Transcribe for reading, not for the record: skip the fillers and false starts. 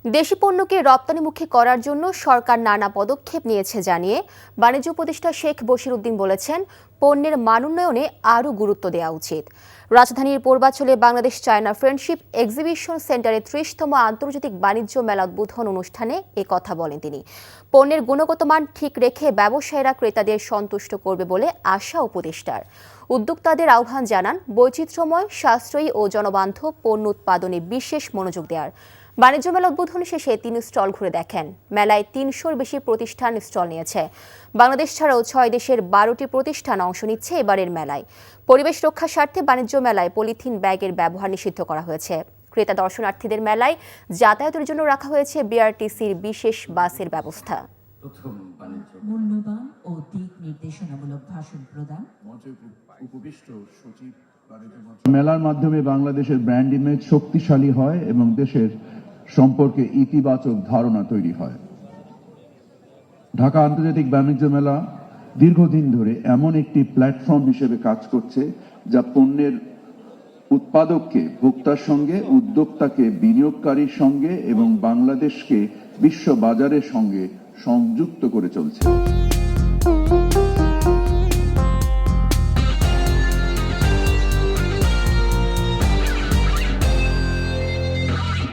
দেশি পণ্যকে রপ্তানিমুখী করার জন্য সরকার নানা পদক্ষেপ নিয়েছে জানিয়ে বাণিজ্য উপদেষ্টা শেখ বশির উদ্দিন বলেছেন, পণ্যের মান উন্নয়নে আরও গুরুত্ব দেওয়া উচিত। রাজধানীর পূর্বাঞ্চলে বাংলাদেশ চায়না ফ্রেন্ডশিপ এক্সিবিশন সেন্টারে ৩০তম আন্তর্জাতিক বাণিজ্য মেলা উদ্বোধন অনুষ্ঠানে এ কথা বলেন তিনি। পণ্যের গুণগত মান ঠিক রেখে ব্যবসায়ীরা ক্রেতাদের সন্তুষ্ট করবে বলে আশা উপদেষ্টার। উদ্যোক্তাদের আহ্বান জানান, বৈচিত্র্যময়, সাশ্রয়ী ও জনবান্ধব পণ্য উৎপাদনে বিশেষ মনোযোগ দেওয়ার। বাণিজ্য মেলা উদ্বোধন শেষে তিনি স্টল ঘুরে দেখেন। মেলায় ৩০০-র বেশি প্রতিষ্ঠান স্টল নিয়েছে। বাংলাদেশ ছাড়াও ৬ দেশের ১২টি প্রতিষ্ঠান অংশ নিচ্ছে এবারের মেলায়। পরিবেশ রক্ষার স্বার্থে বাণিজ্য মেলায় পলিথিন ব্যাগের ব্যবহার নিষিদ্ধ করা হয়েছে। ক্রেতা দর্শনার্থীদের মেলায় যাতায়াতের জন্য রাখা হয়েছে বিআরটিসির বিশেষ বাসের ব্যবস্থা। মূল্যবান ও দিক নির্দেশনামূলক ভাষণ প্রদান। মেলার মাধ্যমে বাংলাদেশের ব্র্যান্ড ইমেজ শক্তিশালী হয় এবং দেশের সম্পর্কে ইতিবাচক ধারণা তৈরি হয়। ঢাকা আন্তর্জাতিক বাণিজ্য মেলা দীর্ঘদিন ধরে এমন একটি প্ল্যাটফর্ম হিসেবে কাজ করছে, যা পণ্যের উৎপাদককে ভোক্তার সঙ্গে, উদ্যোক্তাকে বিনিয়োগকারীর সঙ্গে এবং বাংলাদেশকে বিশ্ব বাজারের সঙ্গে সংযুক্ত করে চলছে।